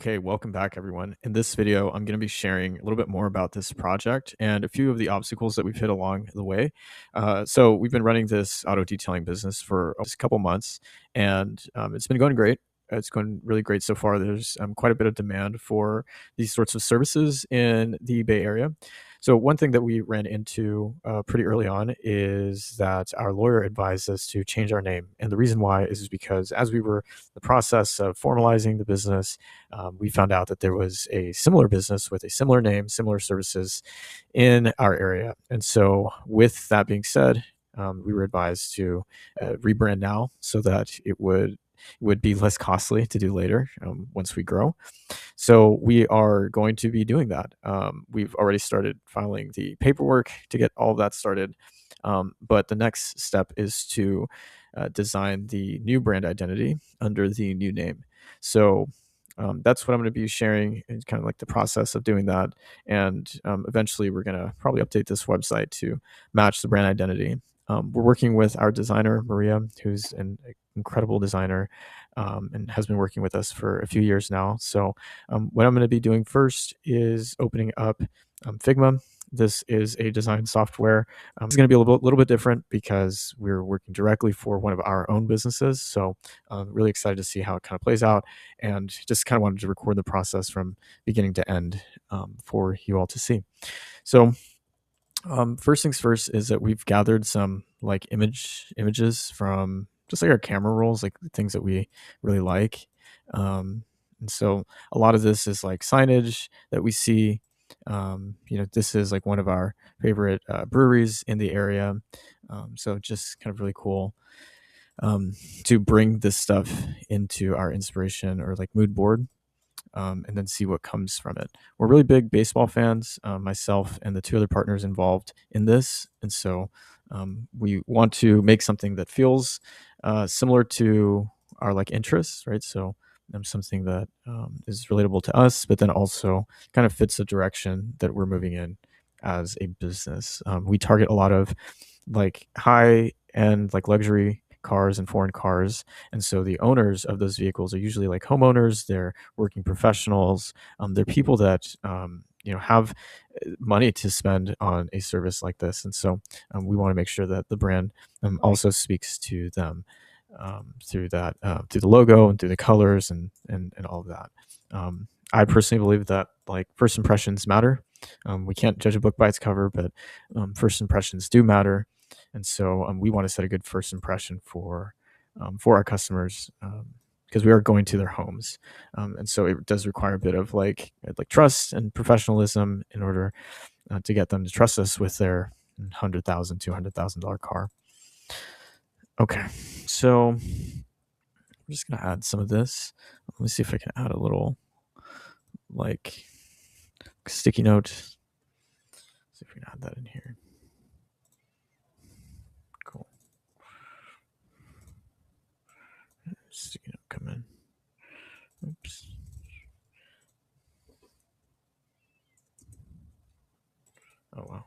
Okay, welcome back, everyone. In this video, I'm going to be sharing a little bit more about this project and a few of the obstacles that we've hit along the way. So, we've been running this auto detailing business for just a couple months, and it's been going great. It's going really great so far. There's quite a bit of demand for these sorts of services in the Bay Area. So, one thing that we ran into pretty early on is that our lawyer advised us to change our name. And the reason why is because as we were in the process of formalizing the business, we found out that there was a similar business with a similar name, similar services in our area. And so, with that being said, we were advised to rebrand now so that it would be less costly to do later once we grow. So we are going to be doing that. We've already started filing the paperwork to get all of that started. But the next step is to design the new brand identity under the new name. So that's what I'm going to be sharing. It's kind of like the process of doing that. And eventually, we're going to probably update this website to match the brand identity. We're working with our designer, Maria, who's an incredible designer and has been working with us for a few years now. So, what I'm going to be doing first is opening up Figma. This is a design software. It's going to be a little bit different because we're working directly for one of our own businesses. So, really excited to see how it kind of plays out, and just kind of wanted to record the process from beginning to end for you all to see. So, first things first is that we've gathered some like images from just like our camera rolls, like things that we really like. And so a lot of this is like signage that we see. This is like one of our favorite breweries in the area. So just kind of really cool to bring this stuff into our inspiration or like mood board, and then see what comes from it. We're really big baseball fans, myself and the two other partners involved in this. And so we want to make something that feels similar to our like interests, right? So something that is relatable to us, but then also kind of fits the direction that we're moving in as a business. We target a lot of like high end, like luxury cars and foreign cars. And so the owners of those vehicles are usually like homeowners, they're working professionals, they're people that have money to spend on a service like this. And so we want to make sure that the brand also speaks to them through the logo and through the colors and all of that. I personally believe that like first impressions matter. We can't judge a book by its cover, but first impressions do matter. And so we want to set a good first impression for our customers, because we are going to their homes, and so it does require a bit of like trust and professionalism in order to get them to trust us with their $100,000, $200,000 car. Okay, so I'm just gonna add some of this. Let me see if I can add a little like sticky note. See if we can add that in here. Cool. Sticky note come in. Oops. Oh wow.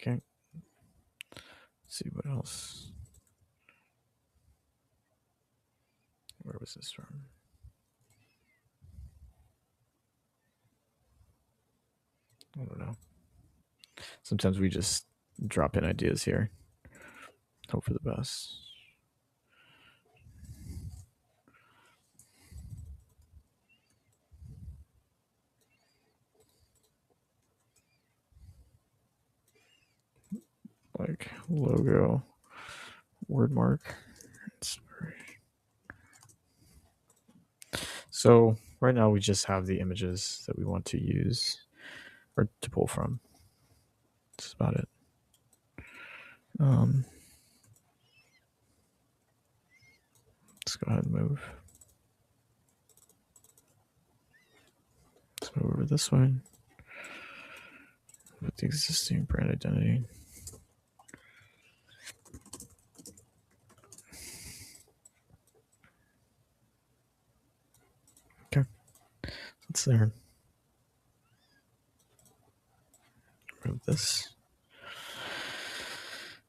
Okay. Let's see what else. Where was this from? I don't know. Sometimes we just drop in ideas here. Hope for the best. Like logo, word mark. So right now we just have the images that we want to use or to pull from. That's about it. Let's go ahead and move. Let's move over this way with the existing brand identity. Okay, it's there. Remove this.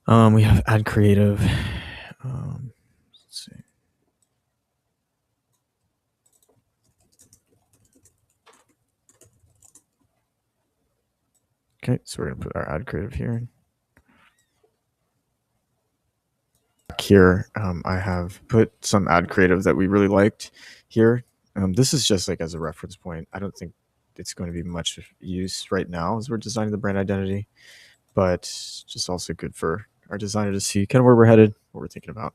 We have add creative. Let's see. Okay, so we're gonna put our add creative here. Here, I have put some ad creative that we really liked here. This is just like as a reference point. I don't think it's going to be much use right now as we're designing the brand identity, but just also good for our designer to see kind of where we're headed, what we're thinking about.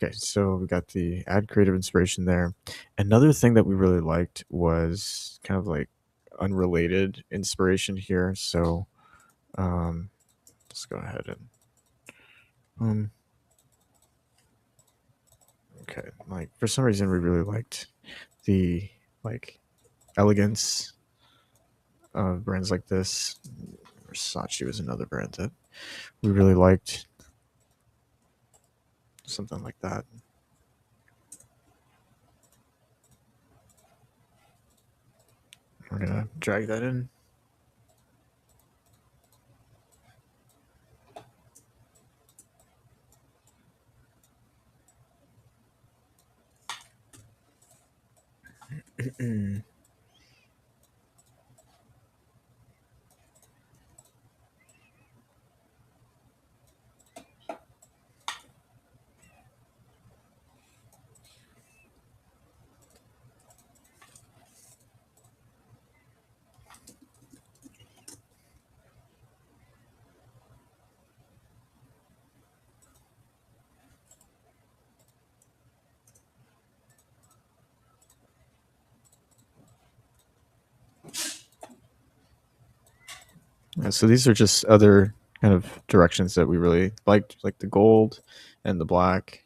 Okay, so we got the ad creative inspiration there. Another thing that we really liked was kind of like unrelated inspiration here. So let's go ahead and okay, like for some reason we really liked the like elegance of brands like this. Versace was another brand that we really liked. Something like that. We're gonna drag that in. Yeah, so these are just other kind of directions that we really liked, like the gold and the black.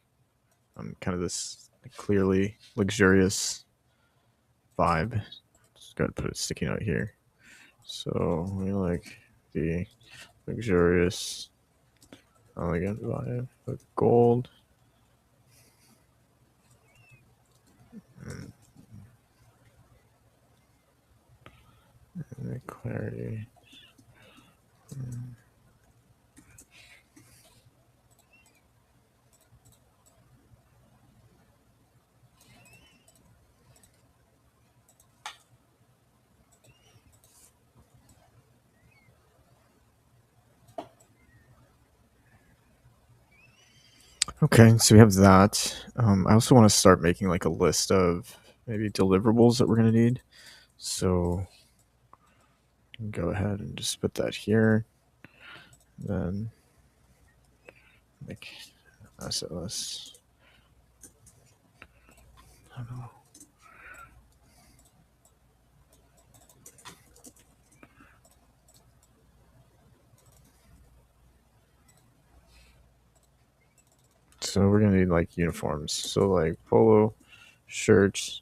Kind of this clearly luxurious vibe. Just gotta put a sticky note here. So we like the luxurious, elegant vibe with gold. And the clarity. Okay, so we have that. I also want to start making like a list of maybe deliverables that we're going to need. So go ahead and just put that here. Then make SOS. I don't know. So we're going to need like uniforms. So like polo shirts,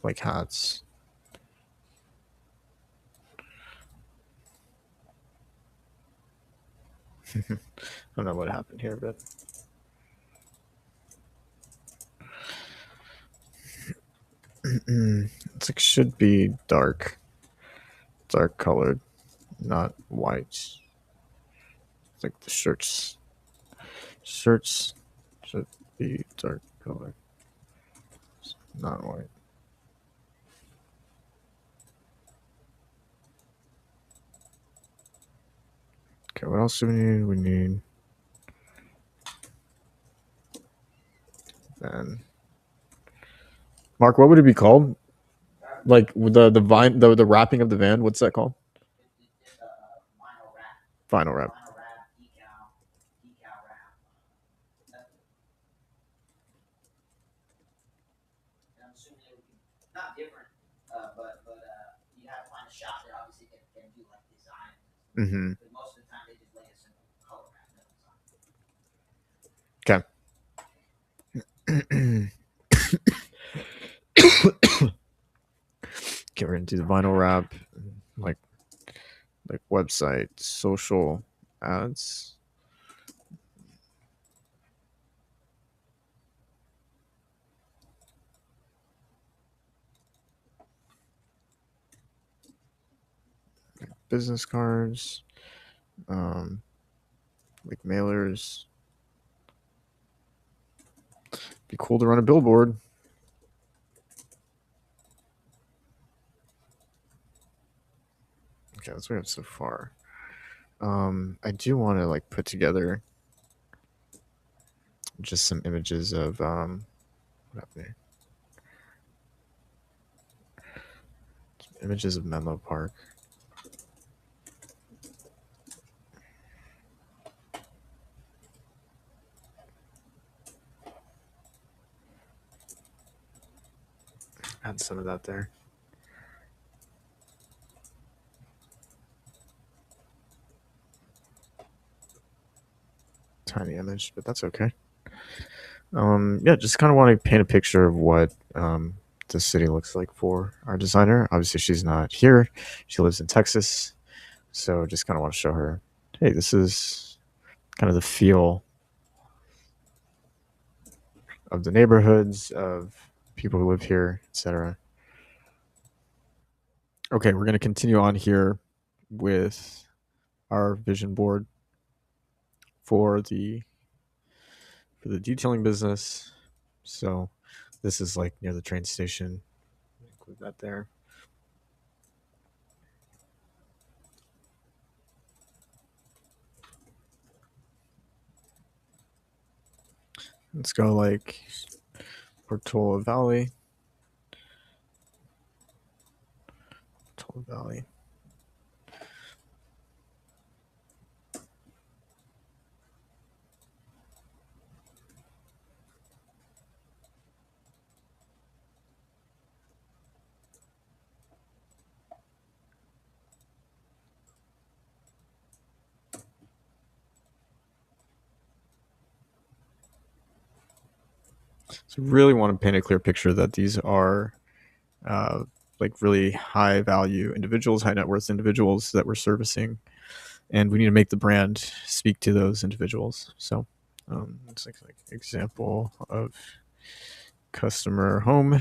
like hats. I don't know what happened here, but it's like should be dark colored, not white. It's like the shirts should be dark colored, not white. Okay, what else do we need? We need then Mark, what would it be called? Like the vine the wrapping of the van, what's that called? Vinyl wrap. Mm-hmm. Okay. Okay, we're gonna do the vinyl wrap, like website, social ads. business cards, like mailers. Be cool to run a billboard. Okay, that's what we have so far. I do want to like put together just some images of what happened here? Some images of Menlo Park. Add some of that there. Tiny image, but that's okay. Yeah, just kind of want to paint a picture of what the city looks like for our designer. Obviously, she's not here; she lives in Texas, so just kind of want to show her, hey, this is kind of the feel of the neighborhoods, of people who live here, etc. Okay, we're going to continue on here with our vision board for the detailing business. So this is like near the train station. Include that there. Let's go like Portola Valley. Portola Valley. So really want to paint a clear picture that these are like really high value individuals, high net worth individuals that we're servicing, and we need to make the brand speak to those individuals. So it's like example of customer home.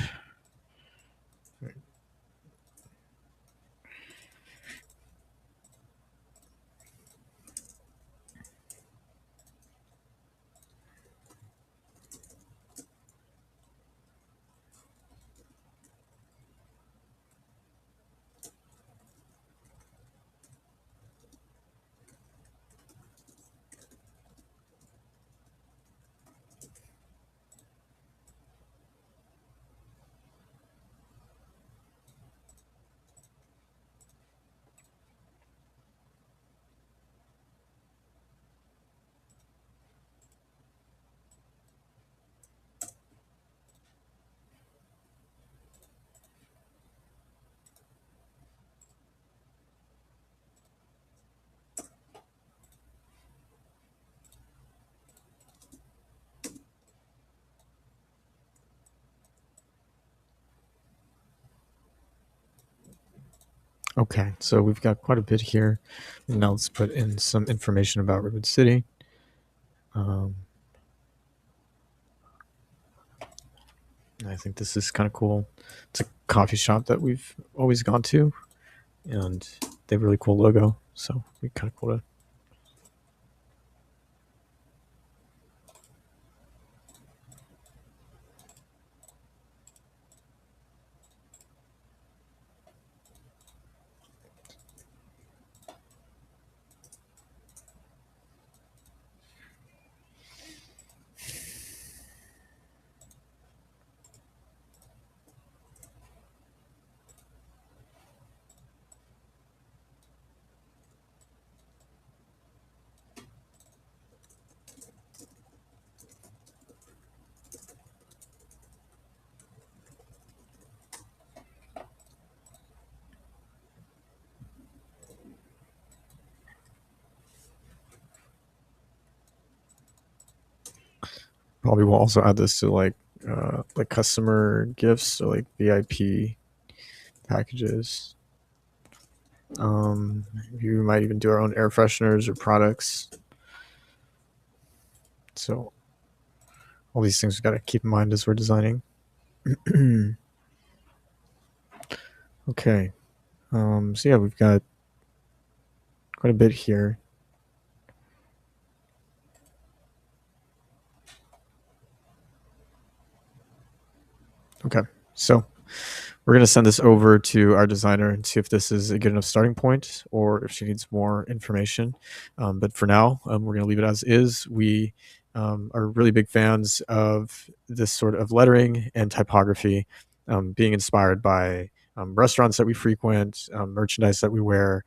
Okay, so we've got quite a bit here. And now let's put in some information about Redwood City. I think this is kind of cool. It's a coffee shop that we've always gone to, and they have a really cool logo. So we kind of cool to. Probably will also add this to like customer gifts or like VIP packages. You might even do our own air fresheners or products. So all these things we got to keep in mind as we're designing. Okay. So yeah, we've got quite a bit here. Okay, so we're going to send this over to our designer and see if this is a good enough starting point or if she needs more information. But for now, we're going to leave it as is. We are really big fans of this sort of lettering and typography, being inspired by restaurants that we frequent, merchandise that we wear,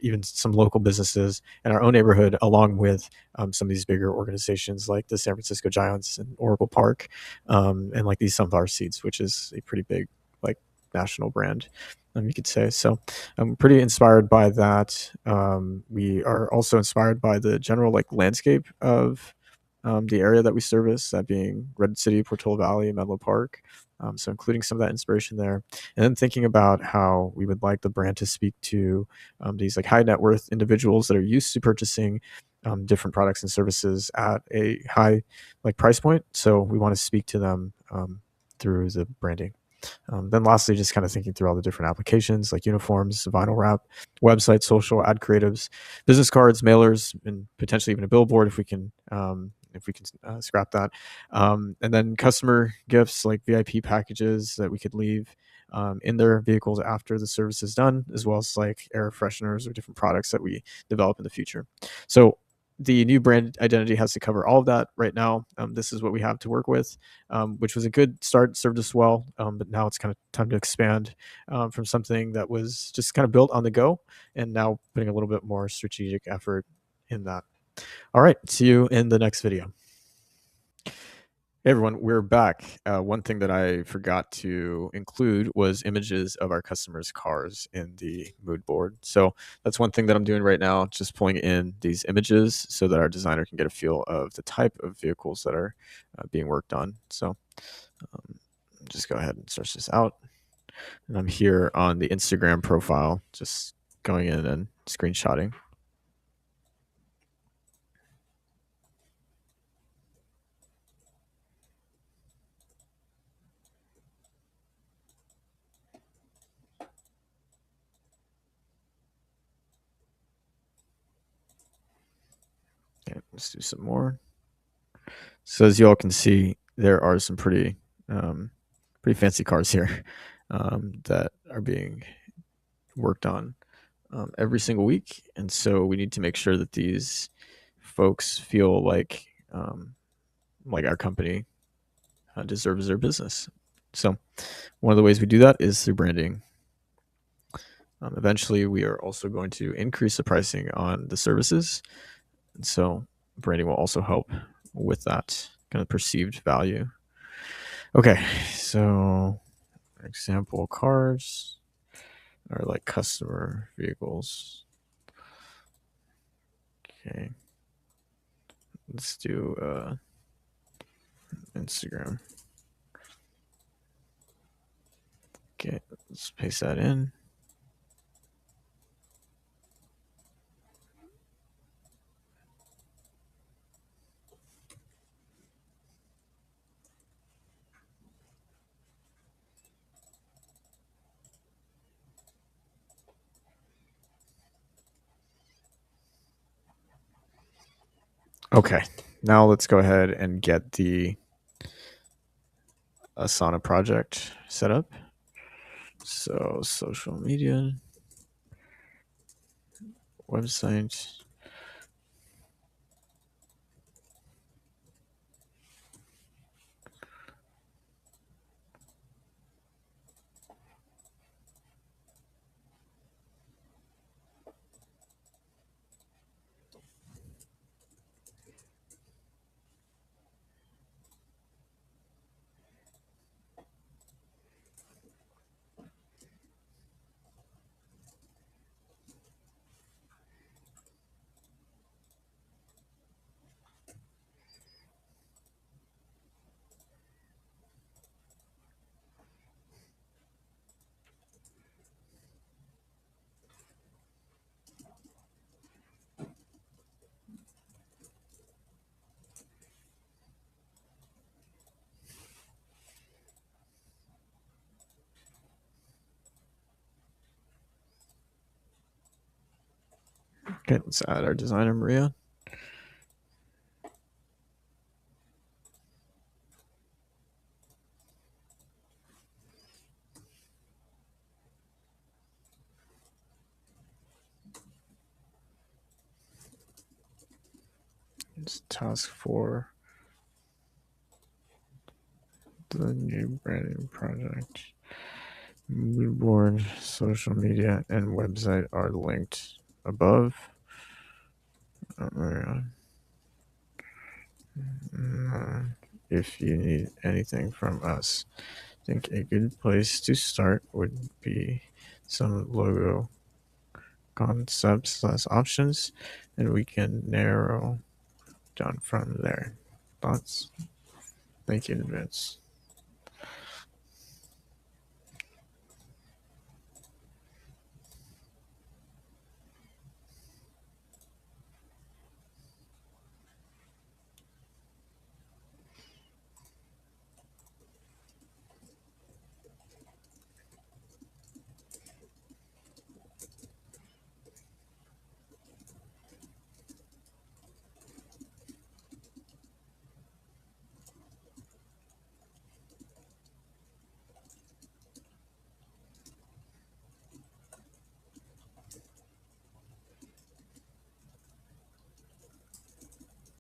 even some local businesses in our own neighborhood, along with some of these bigger organizations like the San Francisco Giants and Oracle Park, and like these sunflower seeds, which is a pretty big like national brand, you could say. So I'm pretty inspired by that. We are also inspired by the general like landscape of the area that we service, that being Red City, Portola Valley, Menlo Park. So including some of that inspiration there, and then thinking about how we would like the brand to speak to these like high net worth individuals that are used to purchasing different products and services at a high like price point. So we want to speak to them through the branding. Then lastly, just kind of thinking through all the different applications like uniforms, vinyl wrap, website, social, ad creatives, business cards, mailers, and potentially even a billboard if we can scrap that. And then customer gifts like VIP packages that we could leave in their vehicles after the service is done, as well as like air fresheners or different products that we develop in the future. So the new brand identity has to cover all of that right now. This is what we have to work with, which was a good start, served us well. But now it's kind of time to expand from something that was just kind of built on the go, and now putting a little bit more strategic effort in that. All right, see you in the next video. Hey everyone, we're back. One thing that I forgot to include was images of our customers' cars in the mood board. So that's one thing that I'm doing right now, just pulling in these images so that our designer can get a feel of the type of vehicles that are being worked on. So just go ahead and search this out. And I'm here on the Instagram profile, just going in and screenshotting. Okay, let's do some more. So as you all can see, there are some pretty pretty fancy cars here that are being worked on every single week, and so we need to make sure that these folks feel like our company deserves their business. So one of the ways we do that is through branding. Eventually, we are also going to increase the pricing on the services, and so branding will also help with that kind of perceived value. Okay, so example cars are like customer vehicles. Okay, let's do Instagram. Okay, let's paste that in. Okay, now let's go ahead and get the Asana project set up. So social media, website. Okay, let's add our designer, Maria. It's task 4, the new branding project. Mood board, social media, and website are linked above. If you need anything from us, I think a good place to start would be some logo concepts / options, and we can narrow down from there. Thoughts? Thank you in advance.